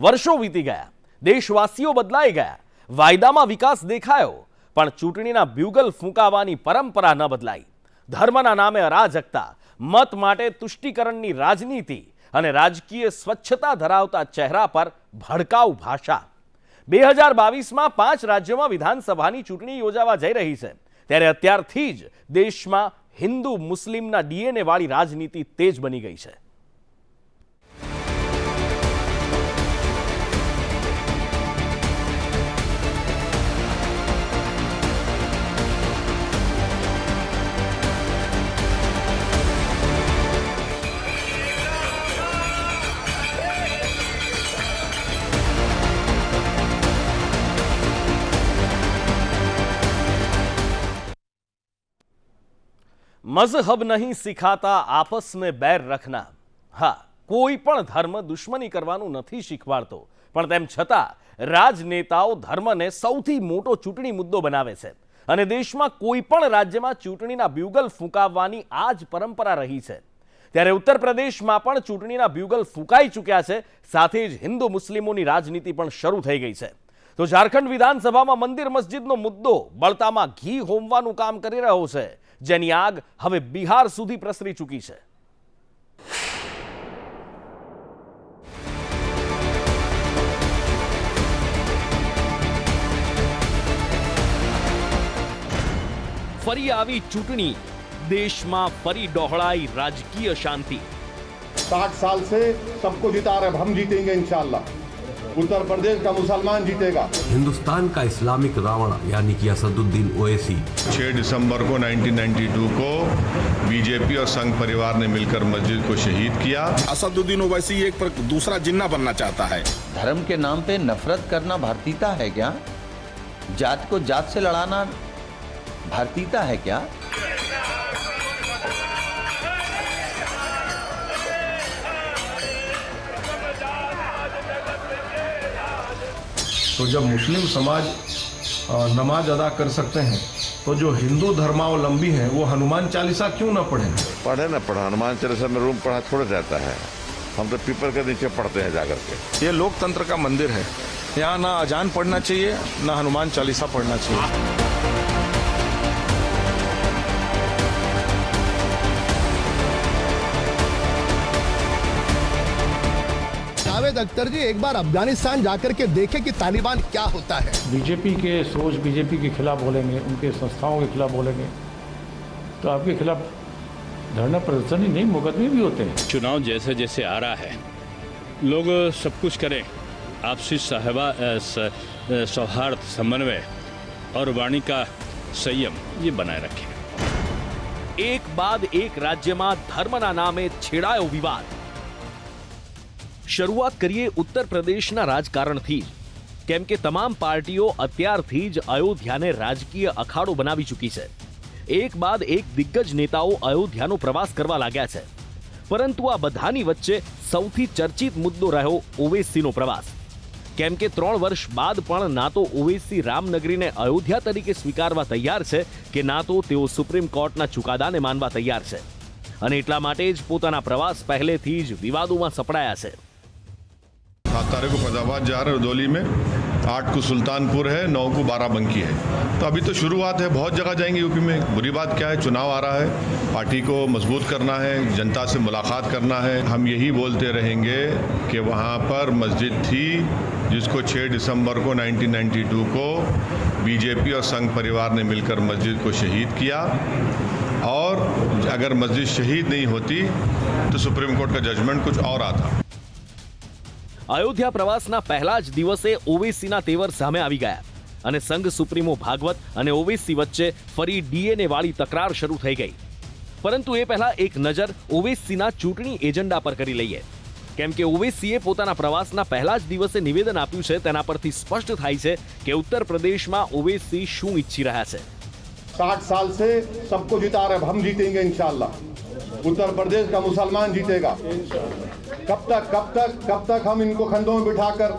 વર્ષો વીતી ગયા, દેશવાસીઓ બદલાઈ ગયા, વાયદામાં વિકાસ દેખાયો, પણ ચૂંટણીના બ્યુગલ ફૂંકાવાની પરંપરા ન બદલાઈ. ધર્મના નામે અરાજકતા, મત માટે તુષ્ટિકરણની રાજનીતિ અને રાજકીય સ્વચ્છતા ધરાવતા ચહેરા પર ભડકાઉ ભાષા. 2022માં 5 રાજ્યોમાં વિધાનસભાની ચૂંટણી યોજાવા જઈ રહી છે, ત્યારે અત્યારથી જ દેશમાં હિન્દુ મુસ્લિમના ડીએનએ વાળી રાજનીતિ તેજ બની ગઈ છે. मजहब नहीं सिखाता आपस में बैर रखना. હા, કોઈ પણ ધર્મ દુશ્મની કરવાનું નથી શીખવાડતો, પણ તેમ છતાં રાજનેતાઓ ધર્મને સૌથી મોટો ચૂંટણી મુદ્દો બનાવે છે અને દેશમાં કોઈ પણ રાજ્યમાં ચૂંટણીના બ્યુગલ ફૂંકાવવાની આ જ પરંપરા રહી છે. ત્યારે ઉત્તર પ્રદેશમાં પણ ચૂંટણીના બ્યુગલ ફૂંકાઈ ચૂક્યા છે, સાથે જ હિન્દુ મુસ્લિમોની રાજનીતિ પણ શરૂ થઈ ગઈ છે. તો ઝારખંડ વિધાનસભામાં મંદિર મસ્જિદનો મુદ્દો બળતામાં ઘી હોમવાનું કામ કરી રહ્યો છે, જેની આગ હવે બિહાર સુધી પ્રસરી ચૂકી છે. ફરી આવી ચૂંટણી, દેશમાં ફરી ડહોળાઈ રાજકીય શાંતિ. 60 साल से सबको जिता रहे, हम जीतेंगे इंशाल्लाह. उत्तर प्रदेश का मुसलमान जीतेगा. हिंदुस्तान का इस्लामिक रावण यानी कि असदुद्दीन ओवैसी 6 दिसंबर को 1992 को बीजेपी और संघ परिवार ने मिलकर मस्जिद को शहीद किया. असदुद्दीन ओवैसी एक दूसरा जिन्ना बनना चाहता है. धर्म के नाम पे नफरत करना भारतीयता है क्या? जात को जात से लड़ाना भारतीयता है क्या? तो जब मुस्लिम समाज नमाज अदा कर सकते हैं, तो जो हिंदू धर्मावलंबी हैं वो हनुमान चालीसा क्यों न पढ़े? पढ़े न पढ़ा, हनुमान चालीसा में रूम पढ़ा थोड़ा जाता है. हम तो पीपल के नीचे पढ़ते हैं जाकर के. ये लोकतंत्र का मंदिर है, यहाँ ना अजान पढ़ना चाहिए ना हनुमान चालीसा पढ़ना चाहिए. जावेद अख्तर जी एक बार अफगानिस्तान जाकर के देखें कि तालिबान क्या होता है. बीजेपी के सोच बीजेपी के खिलाफ बोलेंगे, उनके संस्थाओं के खिलाफ बोलेंगे, तो आपके खिलाफ धरना प्रदर्शन ही नहीं, मुकदमे भी होते हैं. चुनाव जैसे जैसे आ रहा है, लोग सब कुछ करें, आपसी सौहार्द, समन्वय और वाणी का संयम ये बनाए रखें. एक बाद एक राज्यમાં ધર્મના નામે છેડાયો વિવાદ. શરૂઆત કરીએ ઉત્તર પ્રદેશના રાજકારણથી, કેમ કે તમામ પાર્ટીઓ અત્યારથી જ અયોધ્યાને રાજકીય અખાડો બનાવી ચૂકી છે. એક બાદ એક દિગ્ગજ નેતાઓ અયોધ્યાનો પ્રવાસ કરવા લાગ્યા છે, પરંતુ આ બધાની વચ્ચે સૌથી ચર્ચિત મુદ્દો રહ્યો ઓવૈસીનો પ્રવાસ. કેમ કે 3 વર્ષ બાદ પણ ના તો ઓવૈસી રામનગરીને અયોધ્યા તરીકે સ્વીકારવા તૈયાર છે કે ના તો તેઓ સુપ્રીમ કોર્ટના ચુકાદાને માનવા તૈયાર છે, અને એટલા માટે જ પોતાના પ્રવાસ પહેલેથી જ વિવાદોમાં સપડાયા છે. 7 तारीख को फैजाबाद जा रहे रुदौली में, 8 को सुल्तानपुर है, 9 को बाराबंकी है. तो अभी तो शुरुआत है, बहुत जगह जाएंगे यूपी में. बुरी बात क्या है, चुनाव आ रहा है, पार्टी को मजबूत करना है, जनता से मुलाकात करना है. हम यही बोलते रहेंगे कि वहाँ पर मस्जिद थी जिसको 6 दिसंबर को 1992 को बीजेपी और संघ परिवार ने मिलकर मस्जिद को शहीद किया, और अगर मस्जिद शहीद नहीं होती तो सुप्रीम कोर्ट का जजमेंट कुछ और आता. અયોધ્યા પ્રવાસના પહેલા જ દિવસે ઓવૈસીના તેવર સામે આવી ગયા અને સંઘ સુપ્રીમો ભાગવત અને ઓવૈસી વચ્ચે ફરી ડીએનએ વાળી તકરાર શરૂ થઈ ગઈ. પરંતુ એ પહેલા એક નજર ઓવૈસીના ચૂંટણી એજન્ડા પર કરી લઈએ, કેમ કે ઓવૈસીએ પોતાના પ્રવાસના પહેલા જ દિવસે નિવેદન આપ્યું છે, તેના પરથી સ્પષ્ટ થાય છે કે ઉત્તર પ્રદેશમાં ઓવૈસી શું ઈચ્છી રહ્યા છે. 60 साल से सबको जिता रहे, हम जीतेंगे इंशाल्लाह. उत्तर प्रदेश का मुसलमान जीतेगा. कब तक हम इनको कंधों में बिठाकर,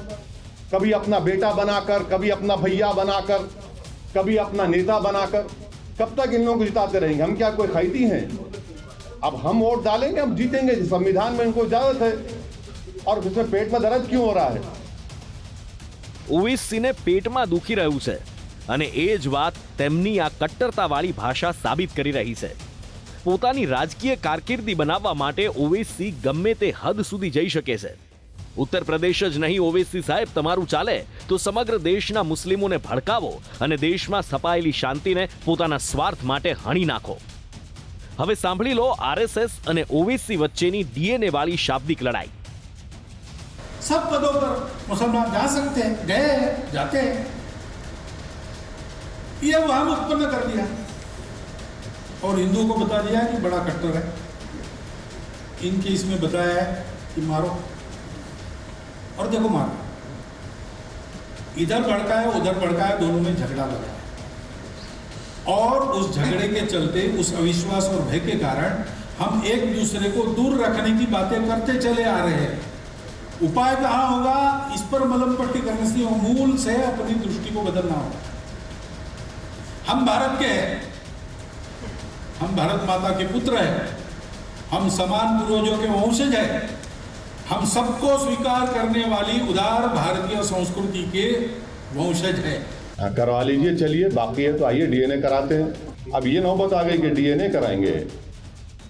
कभी अपना बेटा बनाकर, कभी अपना भैया बनाकर, कभी अपना नेता बनाकर, कब तक इन लोगों को जिताते रहेंगे? हम क्या कोई खैती हैं? अब हम वोट डालेंगे, हम जीतेंगे. संविधान में इनको इजाजत है, और इसमें पेट में दर्द क्यों हो रहा है? ઓવૈસીને પેટમાં દુખી રહ્યું છે અને એ જ વાત તેમની આ કટ્ટરતાવાળી ભાષા સાબિત કરી રહી છે. પોતાની રાજકીય કારકિર્દી બનાવવા માટે ઓવૈસી ગમે તે હદ સુધી જઈ શકે છે. ઉત્તર પ્રદેશ જ નહીં ઓવૈસી સાહેબ તમારું ચાલે તો સમગ્ર દેશના મુસ્લિમોને ભડકાવો અને દેશમાં સ્થપાયેલી શાંતિને પોતાના સ્વાર્થ માટે હણી નાખો. હવે સાંભળી લો આરએસએસ અને ઓવૈસી વચ્ચેની ડીએનએ વાળી શાબ્દિક લડાઈ. सब पदों पर मुसलमान जा सकते हैं, गए जाते हैं, ये वहां उत्पन्न कर दिया और हिंदुओं को बता दिया कि बड़ा कट्टर है. इनके इसमें बताया है कि मारो और देखो मारो. इधर भड़काया उधर भड़काया, दोनों में झगड़ा लगा और उस झगड़े के चलते उस अविश्वास और भय के कारण हम एक दूसरे को दूर रखने की बातें करते चले आ रहे हैं. उपाय कहाँ होगा? इस पर मलम पट्टी करने से मूल से अपनी दृष्टि को बदलना होगा. हम भारत के हैं, हम भारत माता के पुत्र हैं, हम समान पूर्वजों के वंशज हैं, हम सबको स्वीकार करने वाली उदार भारतीय संस्कृति के वंशज हैं. करवा लीजिए, चलिए, बाकी है तो आइए डीएनए कराते हैं. अब ये नौबत आ गई कि डीएनए कराएंगे,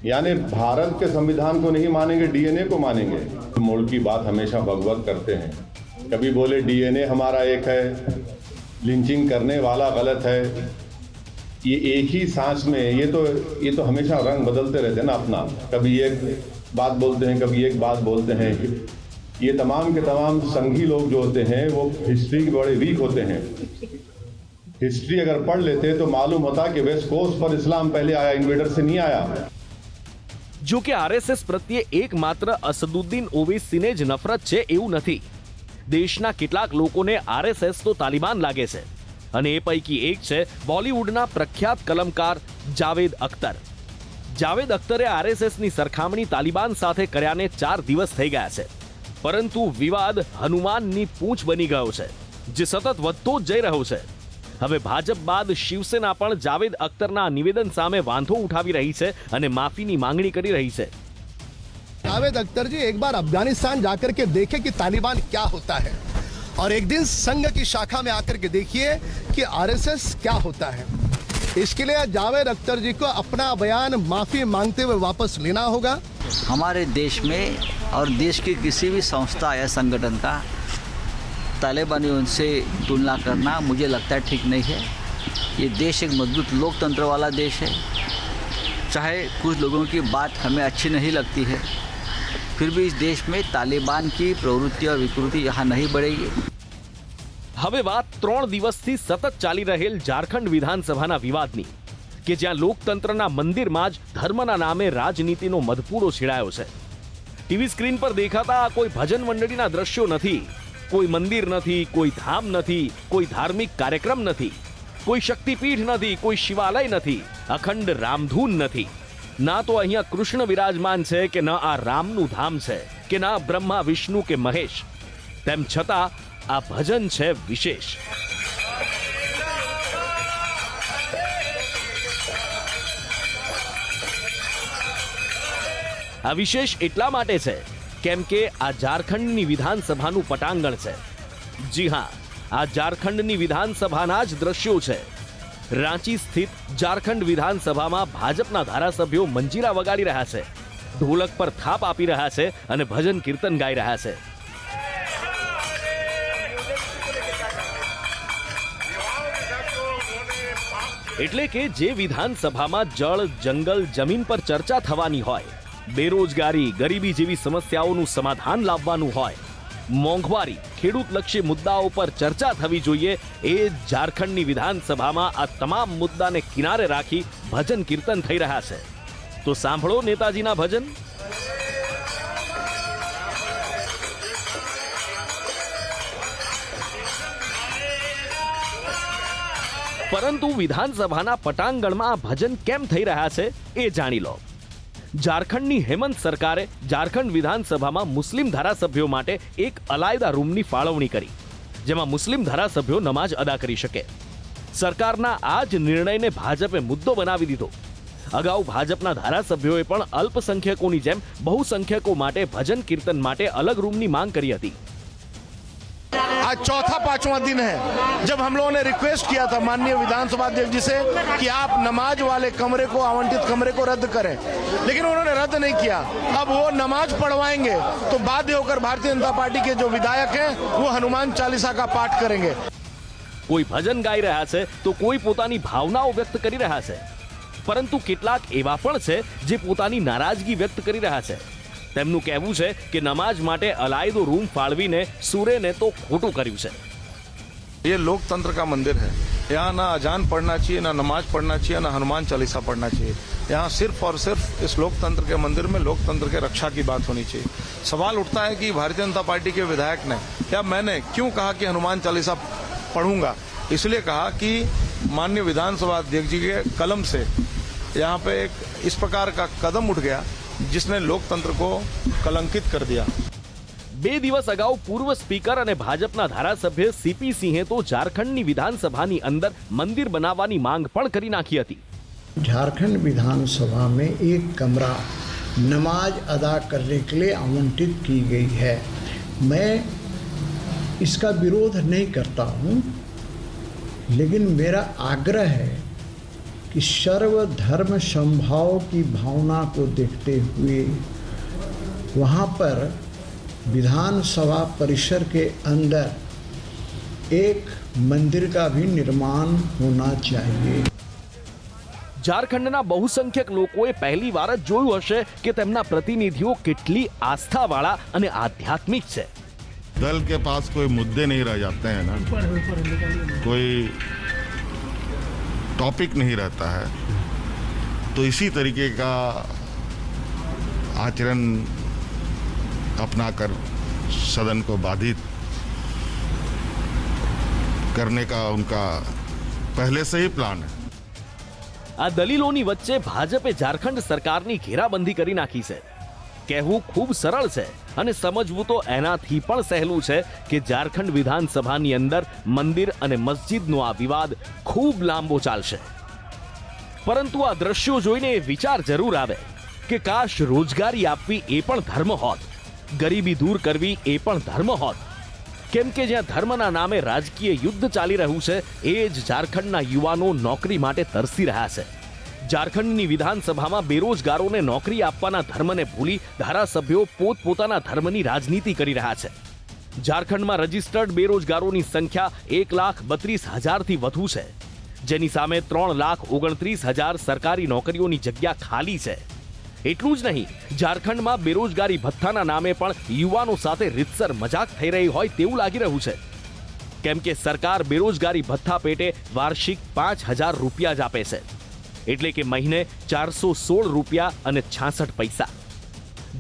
यानी भारत के संविधान को नहीं मानेंगे, डीएनए को मानेंगे. मूल की बात हमेशा भगवत करते हैं. कभी बोले डीएनए हमारा एक है, लिंचिंग करने वाला गलत है. ये एक ही सांस में ये तो हमेशा रंग बदलते रहते हैं ना अपना. कभी एक बात बोलते हैं, कभी एक बात बोलते हैं. ये तमाम के तमाम संघी लोग जो होते हैं वो हिस्ट्री के बड़े वीक होते हैं. हिस्ट्री अगर पढ़ लेते तो मालूम होता कि वेस्ट कोस्ट पर इस्लाम पहले आया, इन्वेडर से नहीं आया. જો કે આરએસએસ પ્રત્યે એકમાત્ર અસદુદ્દીન ઓવૈસીને જ નફરત છે એવું નથી. દેશના કેટલાક લોકોને આરએસએસ તો તાલિબાન લાગે છે અને એ પૈકી એક છે બોલિવૂડના પ્રખ્યાત કલમકાર જાવેદ અખ્તર. જાવેદ અખ્તરે આરએસએસની સરખામણી તાલિબાન સાથે કર્યાને 4 દિવસ થઈ ગયા છે, પરંતુ વિવાદ હનુમાનની પૂંછ બની ગયો છે, જે સતત વધતો જ જઈ રહ્યો છે. હવે ભાજપ બાદ શિવસેના પણ જાવેદ અખ્તરના નિવેદન સામે વાંધો ઉઠાવી રહી છે અને માફીની માંગણી કરી રહી છે. जावेद अख्तर जी एक बार अफगानिस्तान जाकर के देखे कि तालिबान क्या होता है और एक दिन संघ की शाखा में आकर के देखिए कि आरएसएस क्या होता है. इसके लिए जावेद अख्तर जी को अपना बयान माफी मांगते हुए वापस लेना होगा. हमारे देश में और देश के किसी भी संस्था या संगठन का तालिबानियों से तुलना करना मुझे लगता है ठीक नहीं है. ये देश एक मजबूत लोकतंत्र वाला देश है. चाहे कुछ लोगों की बात हमें अच्छी नहीं लगती है, फिर भी इस देश में तालिबान की प्रवृत्ति और विकृति यहाँ नहीं बढ़ेगी. હવે વાત 3 દિવસથી સતત ચાલી રહેલ ઝારખંડ વિધાનસભાના વિવાદની, કે જ્યાં લોકતંત્રના મંદિરમાં જ ધર્મના નામે રાજનીતિનો મધપૂડો છેડાયો છે. ટીવી સ્ક્રીન પર દેખાતા આ કોઈ ભજન મંડળીના દ્રશ્યો નથી, કોઈ મંદિર નથી, કોઈ ધામ નથી, કોઈ ધાર્મિક કાર્યક્રમ નથી, કોઈ શક્તિપીઠ નથી, કોઈ શિવાલય નથી, અખંડ રામધૂન નથી. ના તો અહીંયા કૃષ્ણ વિરાજમાન છે કે ન આ રામનું ધામ છે કે ના બ્રહ્મા વિષ્ણુ કે મહેશ. તેમ છતાં આ ભજન છે વિશેષ. આ વિશેષ એટલા માટે છે કેમ કે આ ઝારખંડની વિધાનસભાનું પટાંગણ છે. જી હા, આ ઝારખંડની વિધાનસભાના જ દ્રશ્યો છે. રાંચી સ્થિત ઝારખંડ વિધાનસભામાં ભાજપના ધારાસભ્યો મંજીરા વગાડી રહ્યા છે, ઢોલક પર થાપ આપી રહ્યા છે અને ભજન કીર્તન ગાઈ રહ્યા છે. એટલે કે જે વિધાનસભામાં જળ, જંગલ, જમીન પર ચર્ચા થવાની હોય, બેરોજગારી, ગરીબી જેવી સમસ્યાઓનું સમાધાન લાવવાનું હોય, મોંઘવારી, ખેડૂતલક્ષી મુદ્દાઓ પર ચર્ચા થવી જોઈએ, એ ઝારખંડની વિધાનસભામાં આ તમામ મુદ્દાને કિનારે રાખી ભજન કીર્તન થઈ રહ્યા છે. તો સાંભળો નેતાજીના ભજન. પરંતુ વિધાનસભાના પટાંગણમાં આ ભજન કેમ થઈ રહ્યા છે એ જાણી લો. ઝારખંડની હેમંત સરકારે ઝારખંડ વિધાનસભામાં મુસ્લિમ ધારાસભ્યો માટે એક અલાયદા રૂમની ફાળવણી કરી, જેમાં મુસ્લિમ ધારાસભ્યો નમાઝ અદા કરી શકે. સરકારના આ જ નિર્ણયને ભાજપે મુદ્દો બનાવી દીધો. અગાઉ ભાજપના ધારાસભ્યોએ પણ અલ્પસંખ્યકોની જેમ બહુસંખ્યકો માટે ભજન કીર્તન માટે અલગ રૂમની માંગ કરી હતી. આ आज चौथा पांचवा दिन है जब हम लोगों ने रिक्वेस्ट किया था माननीय विधानसभा अध्यक्ष जी से कि आप नमाज वाले कमरे को, आवंटित कमरे को रद्द करें, लेकिन उन्होंने रद्द नहीं किया। अब वो नमाज पढ़वाएंगे तो बाध्य होकर भारतीय जनता पार्टी के जो विधायक हैं वो हनुमान चालीसा का पाठ करेंगे। કોઈ ભજન ગાઈ રહ્યા છે તો કોઈ પોતાની ભાવનાઓ વ્યક્ત કરી રહ્યા છે, પરંતુ કેટલાક એવા પણ છે જે પોતાની નારાજગી વ્યક્ત કરી રહ્યા છે। તેમનું કહેવું છે કે નમાજ માટે અલાયદો રૂમ ફાળવીને સુરેને તો ખોટું કર્યું છે। ये लोकतंत्र का मंदिर है, यहाँ ना अजान पढ़ना चाहिए, ना नमाज पढ़ना चाहिए, ना हनुमान चालीसा पढ़ना चाहिए। यहाँ सिर्फ और सिर्फ इस लोकतंत्र के मंदिर में लोकतंत्र के रक्षा की बात होनी चाहिए। सवाल उठता है कि भारतीय जनता पार्टी के विधायक ने या मैंने क्यों कहा कि हनुमान चालीसा पढ़ूंगा। इसलिए कहा कि माननीय विधानसभा अध्यक्ष जी के कलम से यहाँ पे एक इस प्रकार का कदम उठ गया जिसने लोकतंत्र को कलंकित कर दिया। 2 દિવસ અગાઉ પૂર્વ સ્પીકર અને ભાજપના ધારાસભ્ય સીપી સિંહે તો ઝારખંડની વિધાનસભાની અંદર મંદિર બનાવવાની માંગ પણ કરી નાખી હતી। झारखंड विधानसभा में एक कमरा नमाज अदा करने के लिए आवंटित की गई है। मैं इसका विरोध नहीं करता हूँ, लेकिन मेरा आग्रह है कि सर्वधर्म समभाव की भावना को देखते हुए वहाँ पर विधानसभा परिसर के अंदर एक मंदिर का भी निर्माण होना चाहिए। ઝારખંડના બહુસંખ્યક લોકોએ પહેલીવાર જ જોયું હશે કે તેમના પ્રતિનિધિઓ કેટલી આસ્થાવાળા અને આધ્યાત્મિક છે। दल के पास कोई मुद्दे नहीं रह जाते हैं ना, कोई टॉपिक नहीं रहता है, तो इसी तरीके का आचरण अपनाकर सदन को बाधित करने का उनका पहले से ही प्लान है। આ દલીલોની વચ્ચે ભાજપે ઝારખંડ સરકારની ઘેરાબંધી કરી નાખી છે। કહેવું ખૂબ સરળ છે અને સમજવું તો એનાથી પણ સહેલું છે કે ઝારખંડ વિધાનસભાની અંદર મંદિર અને મસ્જિદનો આ વિવાદ ખૂબ લાંબો ચાલશે। પરંતુ આ દ્રશ્યો જોઈને એ વિચાર જરૂર આવે કે કાશ રોજગારી આપવી એ પણ ધર્મ હોત, ગરીબી દૂર કરવી એ પણ ધર્મ હોત। કેમ કે જ્યાં ધર્મના નામે રાજકીય યુદ્ધ ચાલી રહ્યું છે એ જ ઝારખંડના યુવાનો નોકરી માટે તરસી રહ્યા છે। ઝારખંડની વિધાનસભામાં બેરોજગારોને નોકરી આપવાના ધર્મને ભૂલી ધારાસભ્યો પોતપોતાના ધર્મની રાજનીતિ કરી રહ્યા છે। ઝારખંડમાં રજિસ્ટર્ડ બેરોજગારોની સંખ્યા 1,32,000થી વધુ છે, જેની સામે 3,29,000 સરકારી નોકરીઓની જગ્યા ખાલી છે। એટલું જ નહીં, ઝારખંડમાં બેરોજગારી ભથ્થાના નામે પણ યુવાનો સાથે રીતસર મજાક થઈ રહી હોય તેવું લાગી રહ્યું છે। કેમ કે સરકાર બેરોજગારી ભથ્થા પેટે વાર્ષિક 5,000 રૂપિયા જ આપે છે, એટલે કે મહિને 416 રૂપિયા અને 66 પૈસા,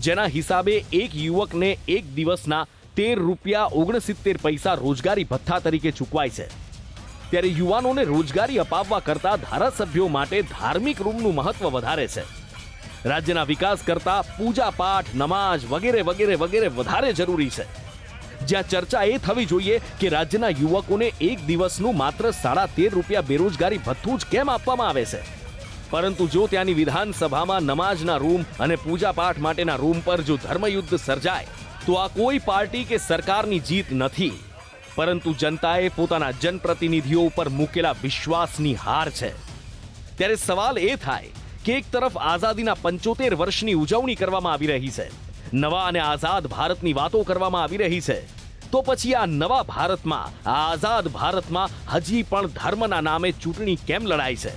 જેના હિસાબે એક યુવકને એક દિવસના 13 રૂપિયા 69 પૈસા રોજગારી ભથ્થા તરીકે ચૂકવાય છે। ત્યારે યુવાનોને રોજગારી અપાવવા કરતા ધારાસભ્યો માટે ધાર્મિક રૂમનું મહત્વ વધારે છે। રાજ્યના વિકાસ કરતા પૂજા પાઠ, નમાજ વગેરે વગેરે વગેરે વધારે જરૂરી છે। જ્યાં ચર્ચા એ થવી જોઈએ કે રાજ્યના યુવકોને એક દિવસનું માત્ર 13.5 રૂપિયા બેરોજગારી ભથ્થું જ કેમ આપવામાં આવે છે। પરંતુ જો ત્યાંની વિધાનસભામાં નમાજના રૂમ અને પૂજા પાઠ માટેના રૂમ પર જો ધર્મયુદ્ધ સર્જાય તો આ કોઈ પાર્ટી કે સરકારની જીત નથી, પરંતુ જનતાએ પોતાના જનપ્રતિનિધિઓ ઉપર મૂકેલા વિશ્વાસની હાર છે। ત્યારે સવાલ એ થાય કે એક તરફ આઝાદીના 75 વર્ષની ઉજવણી કરવામાં આવી રહી છે, નવા અને આઝાદ ભારતની વાતો કરવામાં આવી રહી છે, તો પછી આ નવા ભારતમાં, આ આઝાદ ભારતમાં હજી પણ ધર્મના નામે ચૂંટણી કેમ લડાય છે?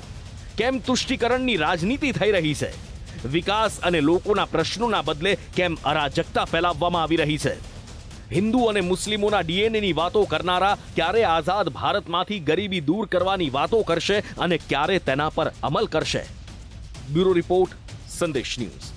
કેમ તુષ્ટિકરણની રાજનીતિ થઈ રહી છે? વિકાસ અને લોકોના પ્રશ્નોના બદલે કેમ અરાજકતા ફેલાવવામાં આવી રહી છે? હિન્દુ અને મુસ્લિમોના ડીએનએની વાતો કરનારા ક્યારે આઝાદ ભારતમાંથી ગરીબી દૂર કરવાની વાતો કરશે અને ક્યારે તેના પર અમલ કરશે? બ્યુરો રિપોર્ટ, સંદેશ ન્યૂઝ।